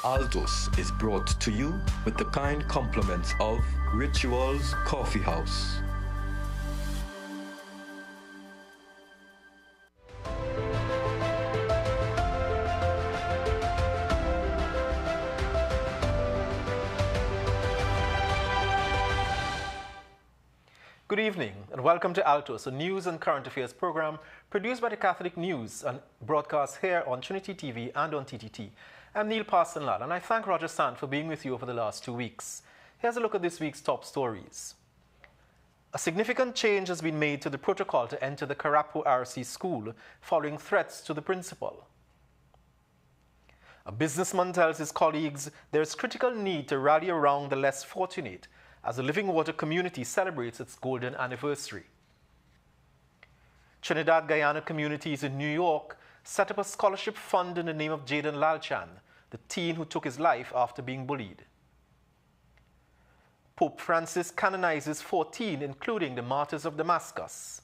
Altos is brought to you with the kind compliments of Rituals Coffee House. Good evening and welcome to Altos, a news and current affairs program produced by the Catholic News and broadcast here on Trinity TV and on TTT. I'm Neil Parsonlal and I thank Roger Sant for being with you over the last 2 weeks. Here's a look at this week's top stories. A significant change has been made to the protocol to enter the Carapo RC school following threats to the principal. A businessman tells his colleagues there is critical need to rally around the less fortunate as the Living Water community celebrates its golden anniversary. Trinidad-Guyana communities in New York set up a scholarship fund in the name of Jaden Lalchan, the teen who took his life after being bullied. Pope Francis canonizes 14, including the Martyrs of Damascus.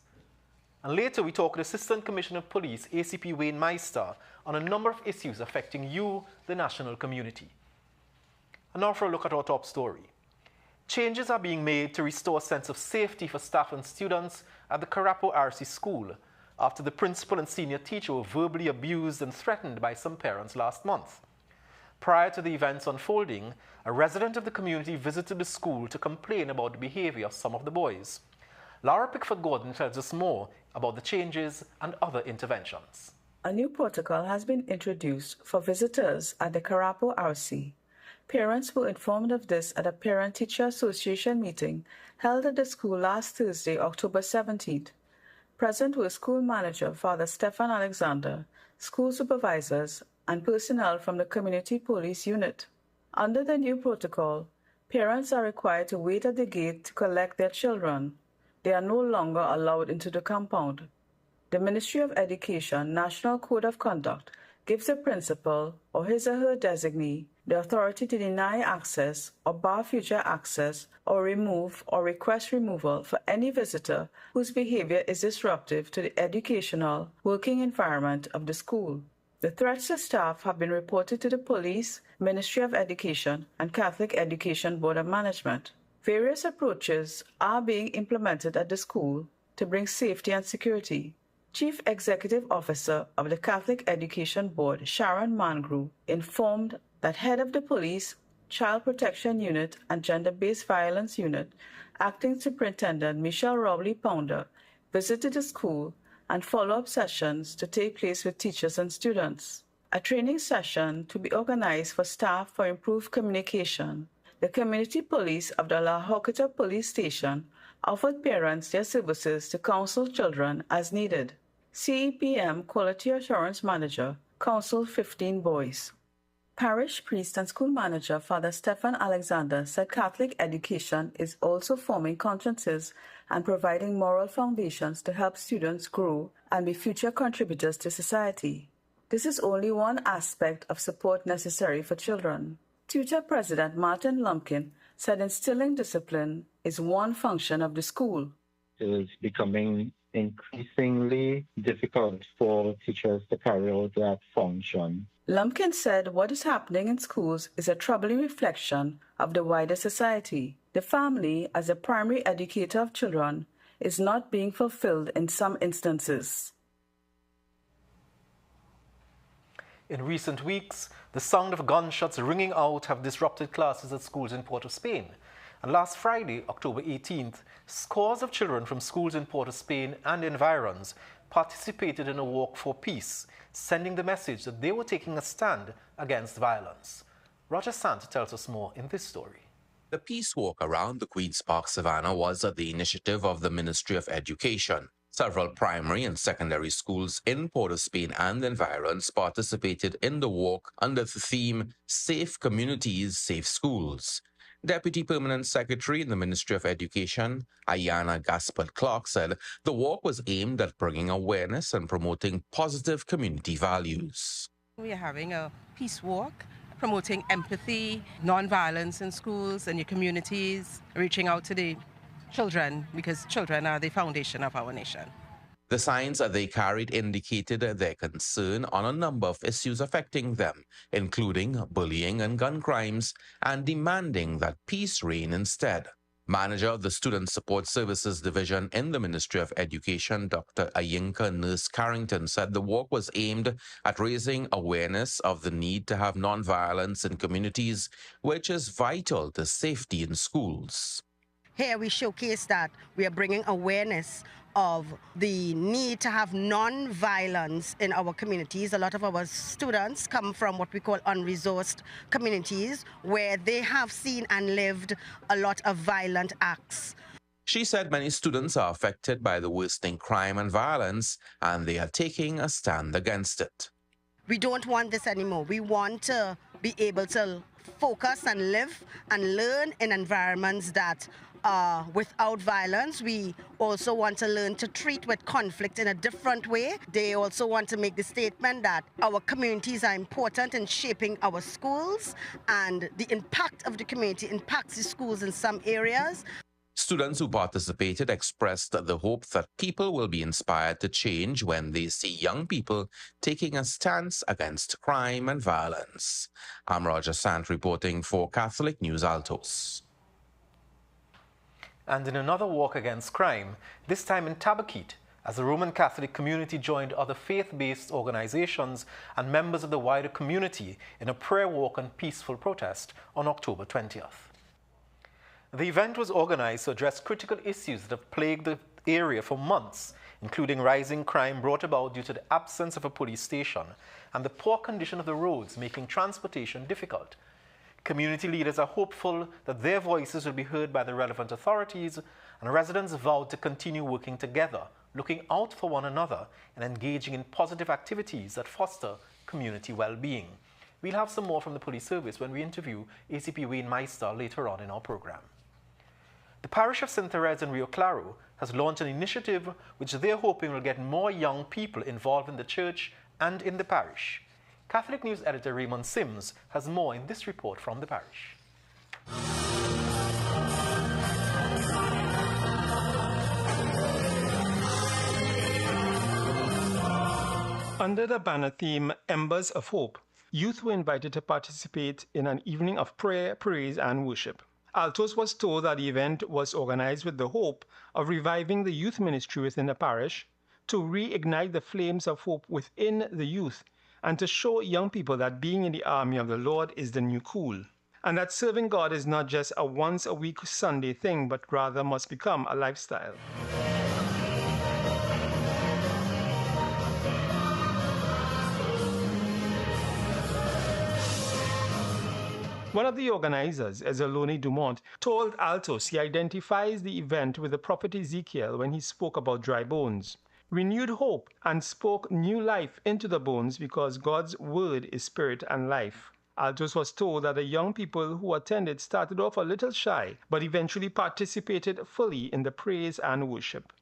And later we talk with Assistant Commissioner of Police, ACP Wayne Meister, on a number of issues affecting you, the national community. And now for a look at our top story. Changes are being made to restore a sense of safety for staff and students at the Carapo RC school after the principal and senior teacher were verbally abused and threatened by some parents last month. Prior to the events unfolding, a resident of the community visited the school to complain about the behavior of some of the boys. Laura Pickford-Gordon tells us more about the changes and other interventions. A new protocol has been introduced for visitors at the Carapo RC. Parents were informed of this at a Parent-Teacher Association meeting held at the school last Thursday, October 17th. Present were school manager Father Stefan Alexander, school supervisors, and personnel from the community police unit. Under the new protocol, parents are required to wait at the gate to collect their children. They are no longer allowed into the compound. The Ministry of Education National Code of Conduct gives the principal or his or her designee the authority to deny access or bar future access or remove or request removal for any visitor whose behavior is disruptive to the educational working environment of the school. The threats to staff have been reported to the police, Ministry of Education, and Catholic Education Board of Management. Various approaches are being implemented at the school to bring safety and security. Chief Executive Officer of the Catholic Education Board, Sharon Mangru, informed that head of the Police, Child Protection Unit and Gender-Based Violence Unit, Acting Superintendent Michelle Rowley-Pounder, visited the school and follow-up sessions to take place with teachers and students. A training session to be organized for staff for improved communication. The community police of the La Joquita Police Station offered parents their services to counsel children as needed. CEPM Quality Assurance Manager counseled 15 boys. Parish priest and school manager Father Stefan Alexander said Catholic education is also forming consciences and providing moral foundations to help students grow and be future contributors to society. This is only one aspect of support necessary for children. Tutor President Martin Lumpkin said instilling discipline is one function of the school. It is becoming increasingly difficult for teachers to carry out that function. Lumpkin said what is happening in schools is a troubling reflection of the wider society. The family, as a primary educator of children, is not being fulfilled in some instances. In recent weeks, the sound of gunshots ringing out have disrupted classes at schools in Port-of-Spain. And last Friday, October 18th, scores of children from schools in Port-of-Spain and environs participated in a walk for peace, sending the message that they were taking a stand against violence. Roger Sant tells us more in this story. The peace walk around the Queen's Park Savannah was at the initiative of the Ministry of Education. Several primary and secondary schools in Port-of-Spain and environs participated in the walk under the theme Safe Communities, Safe Schools. Deputy Permanent Secretary in the Ministry of Education, Ayana Gaspard-Clark, said the walk was aimed at bringing awareness and promoting positive community values. We are having a peace walk, promoting empathy, non-violence in schools and your communities, reaching out to the children because children are the foundation of our nation. The signs that they carried indicated their concern on a number of issues affecting them, including bullying and gun crimes, and demanding that peace reign instead. Manager of the Student Support Services Division in the Ministry of Education, Dr. Ayinka Nurse Carrington, said the walk was aimed at raising awareness of the need to have nonviolence in communities, which is vital to safety in schools. Here we showcase that we are bringing awareness of the need to have non-violence in our communities. A lot of our students come from what we call unresourced communities where they have seen and lived a lot of violent acts. She said many students are affected by the worsening crime and violence, and they are taking a stand against it. We don't want this anymore. We want to be able to focus and live and learn in environments that without violence. We also want to learn to treat with conflict in a different way. They also want to make the statement that our communities are important in shaping our schools, and the impact of the community impacts the schools in some areas. Students who participated expressed the hope that people will be inspired to change when they see young people taking a stance against crime and violence. I'm Roger Sant reporting for Catholic News Altos. And in another walk against crime, this time in Tabaquite, as the Roman Catholic community joined other faith-based organizations and members of the wider community in a prayer walk and peaceful protest on October 20th. The event was organized to address critical issues that have plagued the area for months, including rising crime brought about due to the absence of a police station and the poor condition of the roads making transportation difficult. Community leaders are hopeful that their voices will be heard by the relevant authorities, and residents vowed to continue working together, looking out for one another and engaging in positive activities that foster community well-being. We'll have some more from the police service when we interview ACP Wayne Meister later on in our program. The parish of St. Therese in Rio Claro has launched an initiative which they're hoping will get more young people involved in the church and in the parish. Catholic News editor Raymond Sims has more in this report from the parish. Under the banner theme, Embers of Hope, youth were invited to participate in an evening of prayer, praise, and worship. Altos was told that the event was organized with the hope of reviving the youth ministry within the parish, to reignite the flames of hope within the youth, and to show young people that being in the army of the Lord is the new cool, and that serving God is not just a once-a-week Sunday thing, but rather must become a lifestyle. One of the organizers, Ezoloni Dumont, told Altos he identifies the event with the prophet Ezekiel when he spoke about dry bones, renewed hope, and spoke new life into the bones because God's word is spirit and life. Altos was told that the young people who attended started off a little shy, but eventually participated fully in the praise and worship.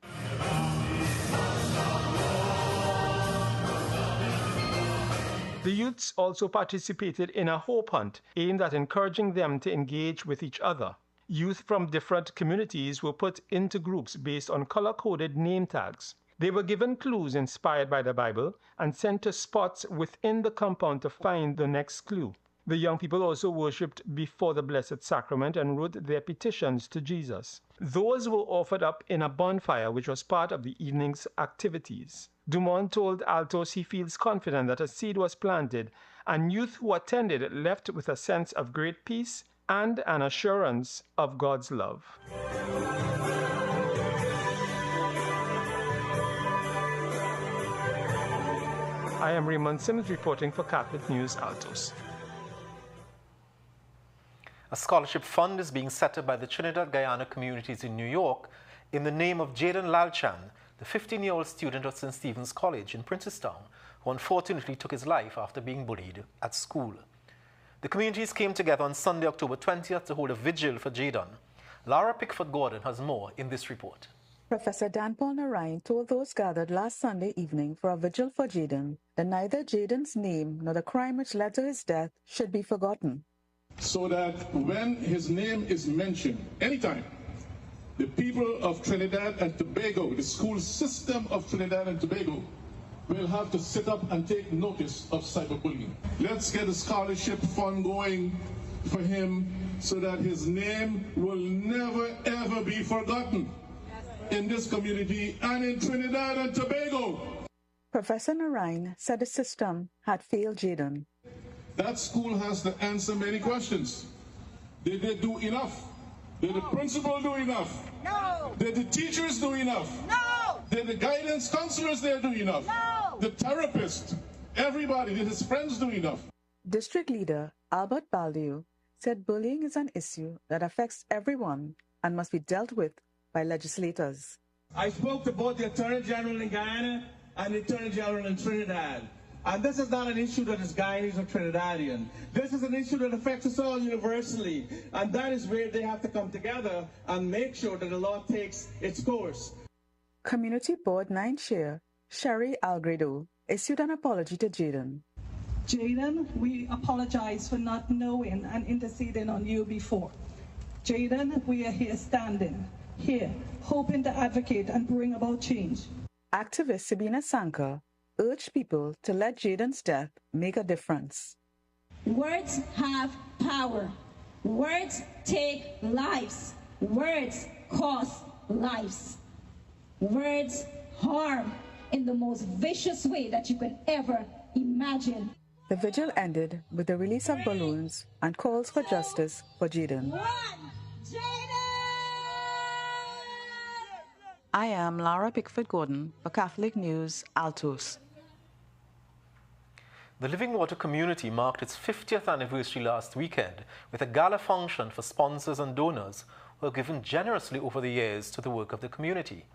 The youths also participated in a hope hunt aimed at encouraging them to engage with each other. Youth from different communities were put into groups based on color-coded name tags. They were given clues inspired by the Bible and sent to spots within the compound to find the next clue. The young people also worshipped before the Blessed Sacrament and wrote their petitions to Jesus. Those were offered up in a bonfire, which was part of the evening's activities. Dumont told Altos he feels confident that a seed was planted, and youth who attended left with a sense of great peace and an assurance of God's love. I am Raymond Sims reporting for Catholic News Altos. A scholarship fund is being set up by the Trinidad Guyana communities in New York in the name of Jaden Lalchan, the 15-year-old student of St. Stephen's College in Princestown, who unfortunately took his life after being bullied at school. The communities came together on Sunday, October 20th to hold a vigil for Jaden. Lara Pickford-Gordon has more in this report. Professor Dan Paul Narayan told those gathered last Sunday evening for a vigil for Jaden that neither Jaden's name nor the crime which led to his death should be forgotten. So that when his name is mentioned, anytime, The people of Trinidad and Tobago, the school system of Trinidad and Tobago, will have to sit up and take notice of cyberbullying. Let's get a scholarship fund going for him so that his name will never ever be forgotten in this community and in Trinidad and Tobago. Professor Narine said the system had failed Jaden. That school has to answer many questions. Did they do enough? Did the principal do enough? No. Did the teachers do enough? No. Did the guidance counselors there do enough? No. The therapist, everybody, did his friends do enough? District leader Albert Baldeo said bullying is an issue that affects everyone and must be dealt with by legislators. I spoke to both the Attorney General in Guyana and the Attorney General in Trinidad. And this is not an issue that is Guyanese or Trinidadian. This is an issue that affects us all universally. And that is where they have to come together and make sure that the law takes its course. Community Board 9 Chair Sherry Algredo issued an apology to Jaden. Jaden, we apologize for not knowing and interceding on you before. Jaden, we are here standing, here, hoping to advocate and bring about change. Activist Sabina Sanka urged people to let Jaden's death make a difference. Words have power. Words take lives. Words cost lives. Words harm in the most vicious way that you can ever imagine. The vigil ended with the release of balloons and calls for justice for Jaden. I am Lara Pickford-Gordon for Catholic News, Altos. The Living Water community marked its 50th anniversary last weekend with a gala function for sponsors and donors who have given generously over the years to the work of the community.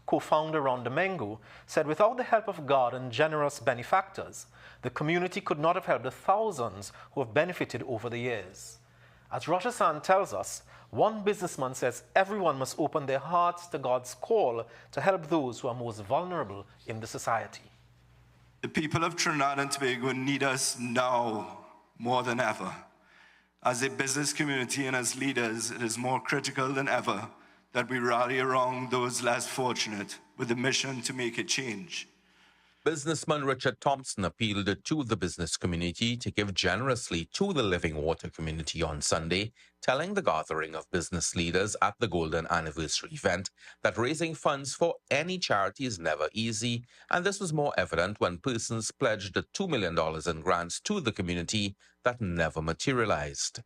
Co-founder Rhonda Mengo said without the help of God and generous benefactors, the community could not have helped the thousands who have benefited over the years. As Roger San tells us, one businessman says everyone must open their hearts to God's call to help those who are most vulnerable in the society. The people of Trinidad and Tobago need us now more than ever. As a business community and as leaders, it is more critical than ever that we rally around those less fortunate with the mission to make a change. Businessman Richard Thompson appealed to the business community to give generously to the Living Water community on Sunday, telling the gathering of business leaders at the Golden Anniversary event that raising funds for any charity is never easy, and this was more evident when persons pledged $2 million in grants to the community that never materialized.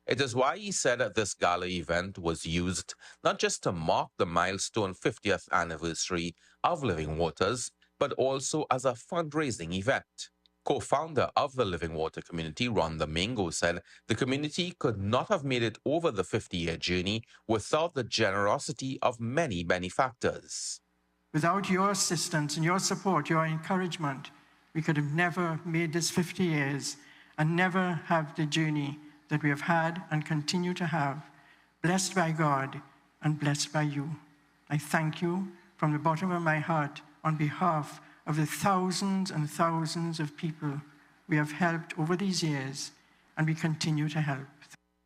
It is why he said that this gala event was used not just to mark the milestone 50th anniversary of Living Waters, but also as a fundraising event. Co-founder of the Living Water community, Rhonda Mengo, said the community could not have made it over the 50-year journey without the generosity of many benefactors. Without your assistance and your support, your encouragement, we could have never made this 50 years and never have the journey that we have had and continue to have, blessed by God and blessed by you. I thank you from the bottom of my heart on behalf of the thousands and thousands of people we have helped over these years and we continue to help.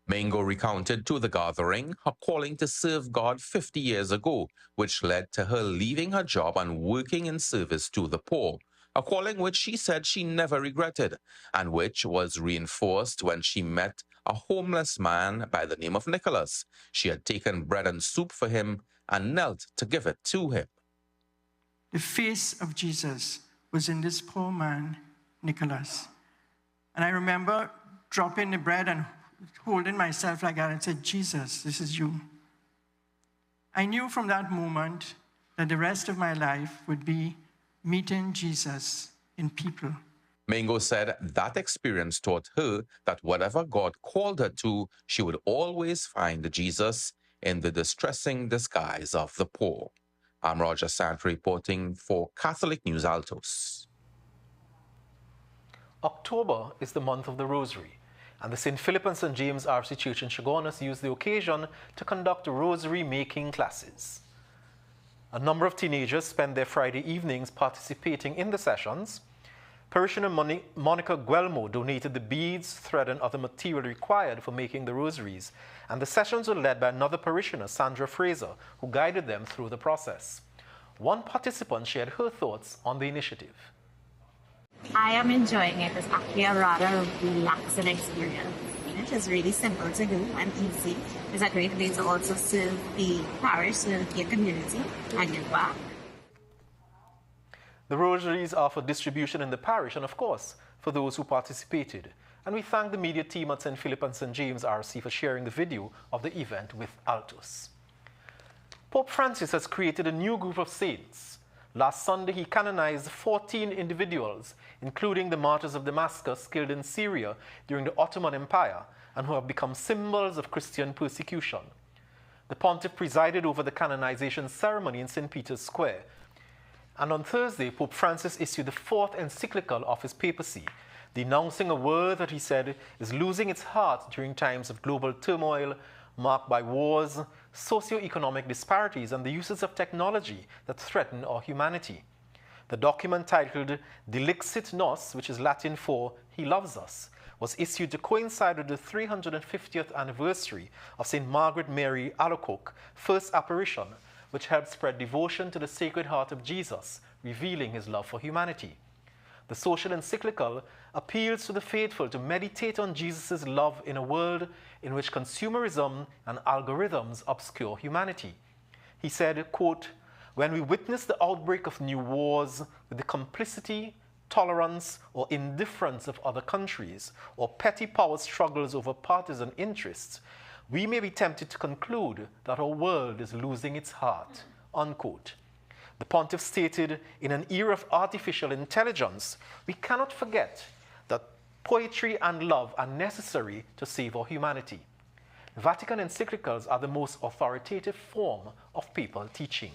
Mengo recounted to the gathering her calling to serve God 50 years ago, which led to her leaving her job and working in service to the poor, a calling which she said she never regretted, and which was reinforced when she met a homeless man by the name of Nicholas. She had taken bread and soup for him and knelt to give it to him. The face of Jesus was in this poor man, Nicholas. And I remember dropping the bread and holding myself like that and said, Jesus, this is you. I knew from that moment that the rest of my life would be meeting Jesus in people. Mengo said that experience taught her that whatever God called her to, she would always find Jesus in the distressing disguise of the poor. I'm Roger Sant reporting for Catholic News Altos. October is the month of the Rosary, and the St. Philip and St. James RC Church in Chaguanas used the occasion to conduct rosary-making classes. A number of teenagers spent their Friday evenings participating in the sessions. Parishioner Monica Guelmo donated the beads, thread, and other material required for making the rosaries, and the sessions were led by another parishioner, Sandra Fraser, who guided them through the process. One participant shared her thoughts on the initiative. I am enjoying it. It's actually a rather relaxing experience. It is really simple to do and easy. It's a great way to also serve the parish, serve the community, and give back. The rosaries are for distribution in the parish and, of course, for those who participated. And we thank the media team at St. Philip and St. James RC for sharing the video of the event with Altos. Pope Francis has created a new group of saints. Last Sunday, he canonized 14 individuals, including the martyrs of Damascus killed in Syria during the Ottoman Empire and who have become symbols of Christian persecution. The pontiff presided over the canonization ceremony in St. Peter's Square. And on Thursday, Pope Francis issued the fourth encyclical of his papacy, denouncing a world that he said is losing its heart during times of global turmoil marked by wars, socio-economic disparities, and the uses of technology that threaten our humanity. The document titled Dilixit Nos, which is Latin for He Loves Us, was issued to coincide with the 350th anniversary of St. Margaret Mary Alacoque's first apparition, which helped spread devotion to the Sacred Heart of Jesus, revealing his love for humanity. The social encyclical appeals to the faithful to meditate on Jesus' love in a world in which consumerism and algorithms obscure humanity. He said, quote, "When we witness the outbreak of new wars with the complicity, tolerance, or indifference of other countries, or petty power struggles over partisan interests, we may be tempted to conclude that our world is losing its heart," unquote. The pontiff stated, in an era of artificial intelligence, we cannot forget that poetry and love are necessary to save our humanity. Vatican encyclicals are the most authoritative form of papal teaching.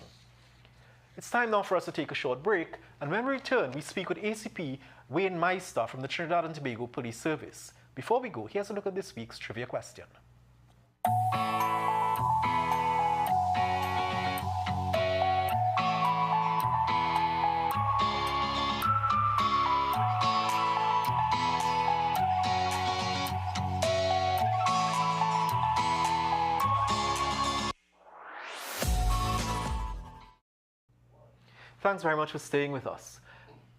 It's time now for us to take a short break, and when we return, we speak with ACP Wayne Meister from the Trinidad and Tobago Police Service. Before we go, here's a look at this week's trivia question. Thanks very much for staying with us.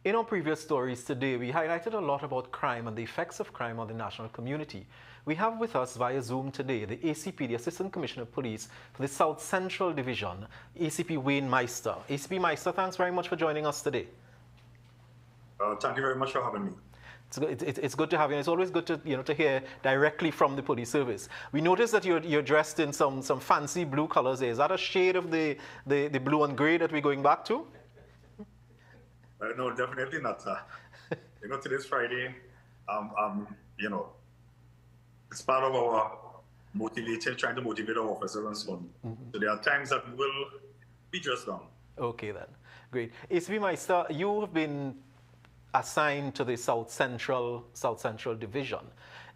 In our previous stories today, we highlighted a lot about crime and the effects of crime on the national community. We have with us via Zoom today the ACP, the Assistant Commissioner of Police for the South Central Division, ACP Wayne Meister. ACP Meister, thanks very much for joining us today. Thank you very much for having me. It's good to have you. It's always good to hear directly from the police service. We noticed that you're dressed in some fancy blue colors. Is that a shade of the blue and gray that we're going back to? No, definitely not. Today's Friday. It's part of our trying to motivate our officers and so on. So there are times that we will be dressed down. Okay then, great. ACP Meister, you have been assigned to the South Central Division.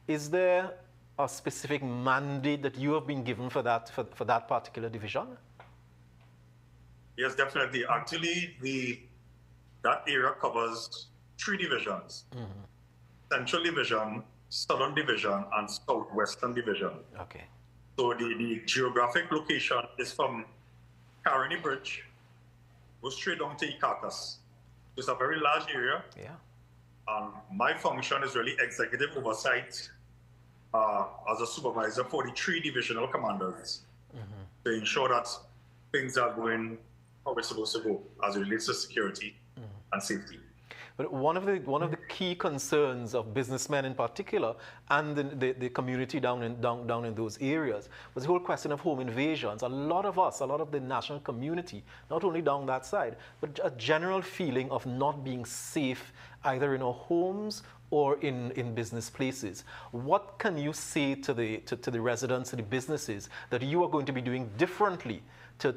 Is there a specific mandate that you have been given for that particular division? Yes, definitely. Actually, that area covers 3 divisions: Central Division, Southern Division, and Southwestern Division. Okay. So the geographic location is from Caroni Bridge, goes straight down to Ikakas. It's a very large area. Yeah. My function is really executive oversight as a supervisor for the 3 divisional commanders to ensure that things are going how we're supposed to go as it relates to security and safety. But one of the key concerns of businessmen in particular and the community down in those areas was the whole question of home invasions. A lot of the national community, not only down that side, but a general feeling of not being safe either in our homes or in business places. What can you say to the residents, to the businesses, that you are going to be doing differently to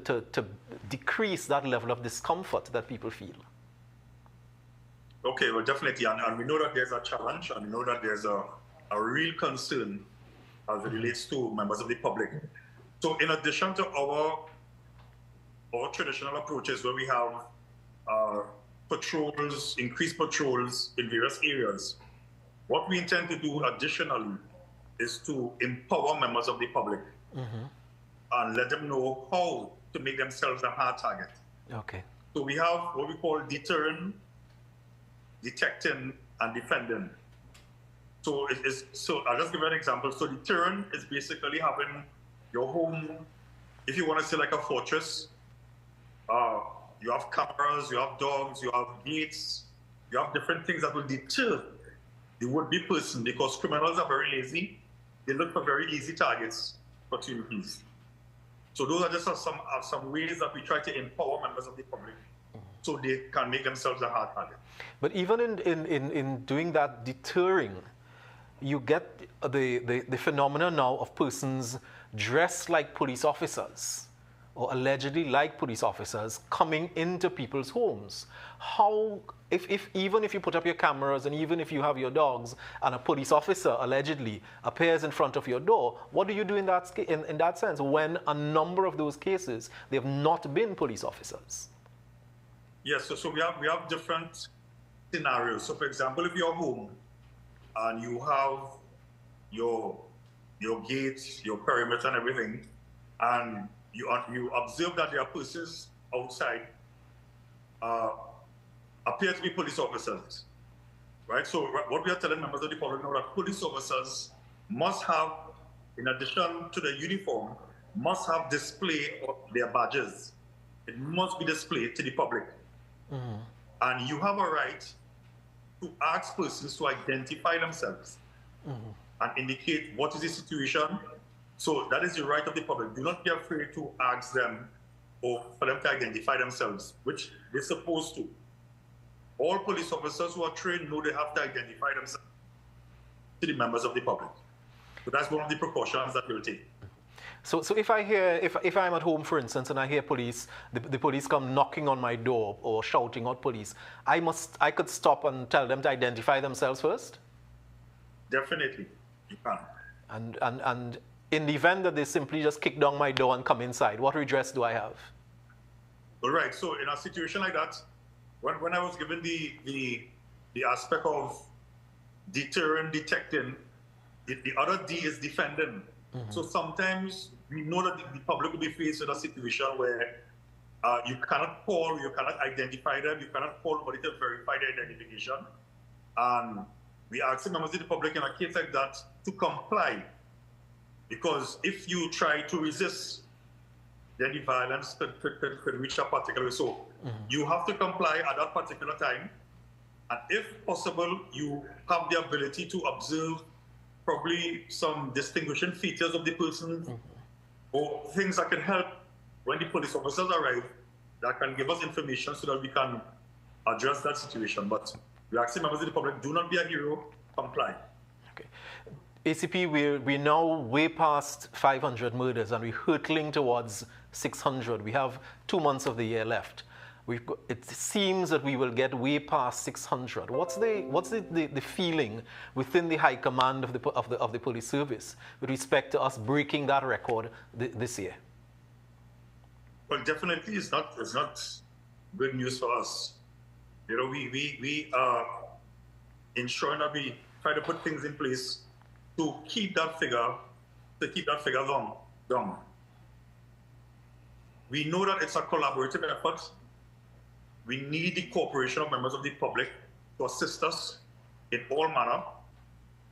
decrease that level of discomfort that people feel? Okay, well, definitely, and we know that there's a challenge, and we know that there's a real concern as it relates to members of the public. So in addition to our traditional approaches where we have patrols, increased patrols in various areas. What we intend to do additionally is to empower members of the public and let them know how to make themselves a hard target. Okay. So we have what we call deterring, detecting, and defending. So I'll just give you an example. So deterring is basically having your home, if you want to say like a fortress, you have cameras, you have dogs, you have gates, you have different things that will deter the would-be person, because criminals are very lazy. They look for very easy targets, opportunities. So those are just some ways that we try to empower members of the public so they can make themselves a hard target. But even in doing that deterring, you get the phenomenon now of persons dressed like police officers or allegedly like police officers coming into people's homes. How, even if you put up your cameras and even if you have your dogs and a police officer allegedly appears in front of your door, what do you do in that sense when a number of those cases, they have not been police officers? Yes, so we have different scenarios. So for example, if you're home and you have your gates, your perimeter and everything, and you observe that there are persons outside appear to be police officers, right? So what we are telling members of the public now that police officers must have, in addition to the uniform, must have display of their badges. It must be displayed to the public. And you have a right to ask persons to identify themselves and indicate what is the situation. So that is the right of the public. Do not be afraid to ask them or for them to identify themselves, which they're supposed to. All police officers who are trained know they have to identify themselves to the members of the public. So that's one of the precautions that we'll take. So if I'm at home, for instance, and I hear police, the police come knocking on my door or shouting out police, I could stop and tell them to identify themselves first? Definitely, you can. And in the event that they simply just kick down my door and come inside, what redress do I have? All right, so in a situation like that, when I was given the aspect of deterring, detecting, the other D is defending. So sometimes we know that the public will be faced with a situation where you cannot call, you cannot identify them, you cannot call somebody to verify their identification. And we ask the members of the public in a case like that to comply. Because if you try to resist, then the violence could reach a particular way. So you have to comply at that particular time. And if possible, you have the ability to observe probably some distinguishing features of the person or things that can help when the police officers arrive that can give us information so that we can address that situation. But we ask the members of the public, do not be a hero, comply. Okay. ACP, we're now way past 500 murders and we're hurtling towards 600. We have 2 months of the year left. It seems that we will get way past 600. What's the feeling within the high command of the police service with respect to us breaking that record this year? Well, definitely it's not good news for us. You know, we are ensuring that we try to put things in place to keep that figure down. We know that it's a collaborative effort. We need the cooperation of members of the public to assist us in all manner.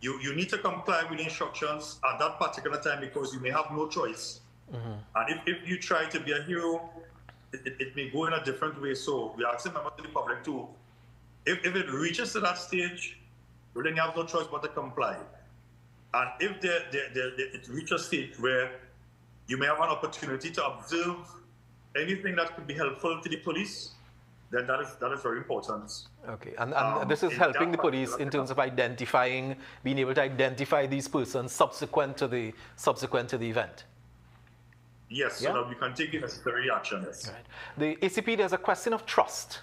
You need to comply with the instructions at that particular time because you may have no choice. And if you try to be a hero, it may go in a different way. So we are asking members of the public to, if it reaches to that stage, well, then you have no choice but to comply. And if it reaches a stage where you may have an opportunity to observe anything that could be helpful to the police, then that is very important. Okay, and this is helping the police in terms of identifying, being able to identify these persons subsequent to the event. Yes, so that we can take the necessary actions. Right. The ACP, there's a question of trust.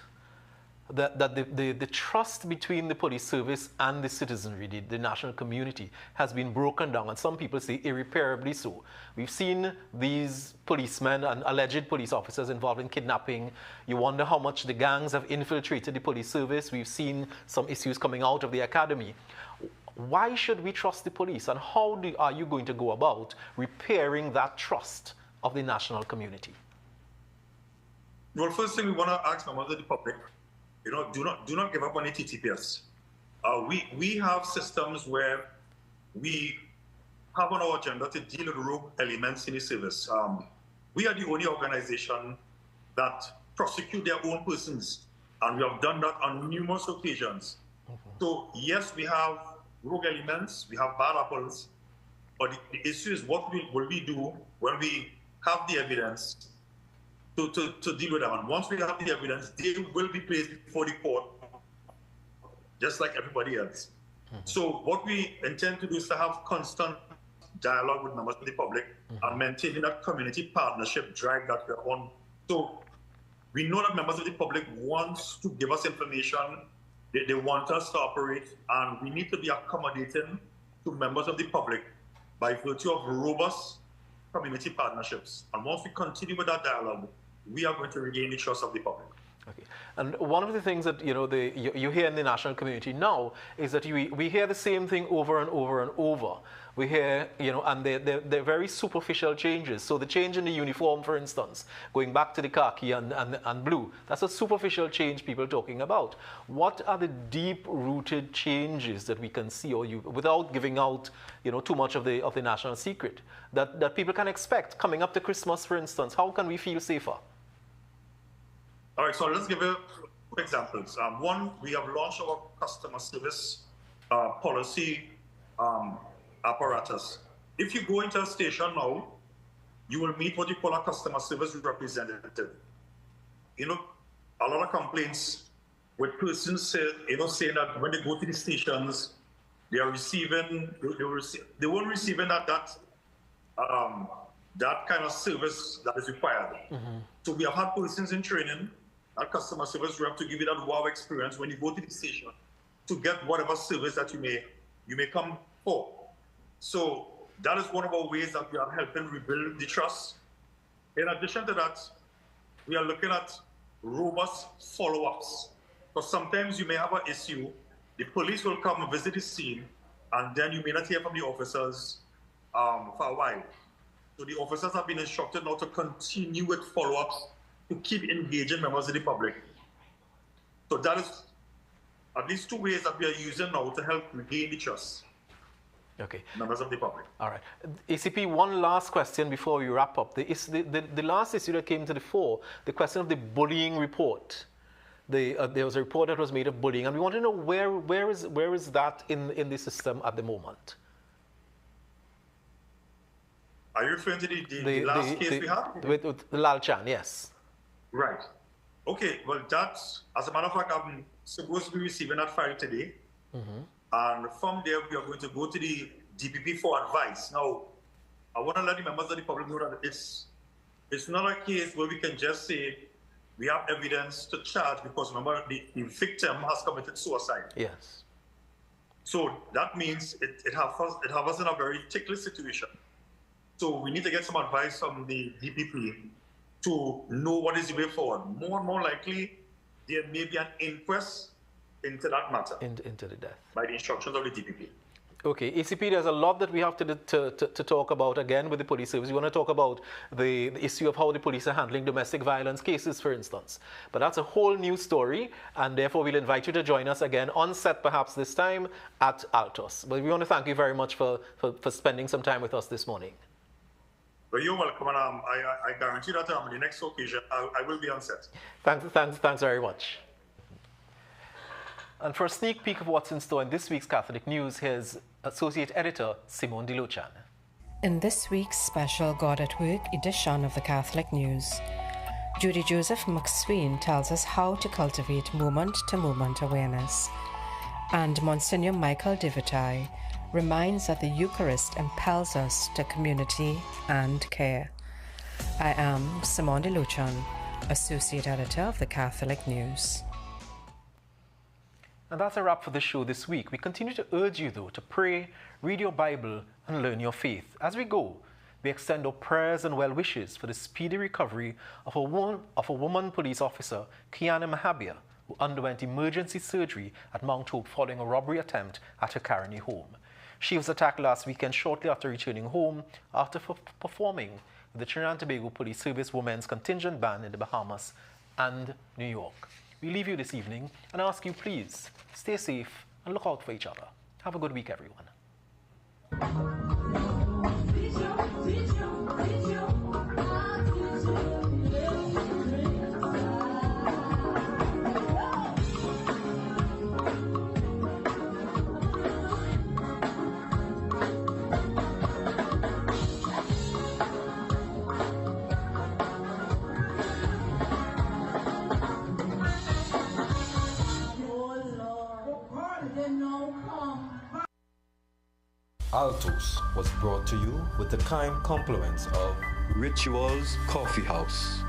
that the trust between the police service and the citizenry, the national community, has been broken down, and some people say irreparably so. We've seen these policemen and alleged police officers involved in kidnapping. You wonder how much the gangs have infiltrated the police service. We've seen some issues coming out of the academy. Why should we trust the police, and how are you going to go about repairing that trust of the national community? Well, first thing we want to ask members of the public, do not give up on the TTPS. We have systems where we have on our agenda to deal with rogue elements in the service. We are the only organization that prosecute their own persons, and we have done that on numerous occasions. So yes, we have rogue elements, we have bad apples, but the issue is what will we do when we have the evidence to deal with them. And once we have the evidence, they will be placed before the court, just like everybody else. So what we intend to do is to have constant dialogue with members of the public and maintaining that community partnership drive that we're on. So we know that members of the public want to give us information, they want us to operate, and we need to be accommodating to members of the public by virtue of robust community partnerships. And once we continue with that dialogue, we are going to regain the trust of the public. Okay. And one of the things that you hear in the national community now is that we hear the same thing over and over and over. We hear, and they're very superficial changes. So the change in the uniform, for instance, going back to the khaki and blue, that's a superficial change people are talking about. What are the deep-rooted changes that we can see, without giving out, too much of the national secret, that people can expect coming up to Christmas, for instance? How can we feel safer? All right, so let's give you two examples. One, we have launched our customer service policy apparatus. If you go into a station now, you will meet what you call a customer service representative. A lot of complaints with persons saying that when they go to the stations, they weren't receiving that kind of service that is required. So we have had persons in training, that customer service rep, to give you that wow experience when you go to the station to get whatever service that you may come for. So that is one of our ways that we are helping rebuild the trust. In addition to that, we are looking at robust follow-ups. Because sometimes you may have an issue, the police will come and visit the scene, and then you may not hear from the officers for a while. So the officers have been instructed now to continue with follow-ups to keep engaging members of the public. So that is at least two ways that we are using now to help regain the trust. Okay. Members of the public. All right. ACP, one last question before we wrap up. The last issue that came to the fore, the question of the bullying report. There was a report that was made of bullying, and we want to know where is that in the system at the moment? Are you referring to the last case we had? With Lal Chan, yes. Right. Okay, well, that's, as a matter of fact, I'm supposed to be receiving that file today. And from there, we are going to go to the DPP for advice. Now, I want to let the members of the public know that it's not a case where we can just say we have evidence to charge because, remember, the victim has committed suicide. Yes. So that means it has us in a very ticklish situation. So we need to get some advice from the DPP to know what is the way forward. More and more likely, there may be an inquest into that matter. Into the death. By the instructions of the DPP. Okay, ACP, there's a lot that we have to talk about again with the police service. We want to talk about the issue of how the police are handling domestic violence cases, for instance. But that's a whole new story, and therefore we'll invite you to join us again on set, perhaps this time, at Altos. But we want to thank you very much for spending some time with us this morning. Well, you're welcome, and I guarantee that on the next occasion, I will be on set. Thanks very much. And for a sneak peek of what's in store in this week's Catholic News, here's Associate Editor Simone DeLochan. In this week's special God at Work edition of the Catholic News, Judy Joseph McSween tells us how to cultivate moment-to-moment awareness. And Monsignor Michael DeVitai reminds that the Eucharist impels us to community and care. I am Simone DeLochan, Associate Editor of the Catholic News. And that's a wrap for the show this week. We continue to urge you, though, to pray, read your Bible, and learn your faith. As we go, we extend our prayers and well wishes for the speedy recovery of a woman police officer, Kiana Mahabia, who underwent emergency surgery at Mount Hope following a robbery attempt at her Caroni home. She was attacked last weekend shortly after returning home after performing with the Trinidad and Tobago Police Service Women's Contingent Band in the Bahamas and New York. We leave you this evening and ask you, please, stay safe and look out for each other. Have a good week, everyone. Altos was brought to you with the kind compliments of Rituals Coffee House.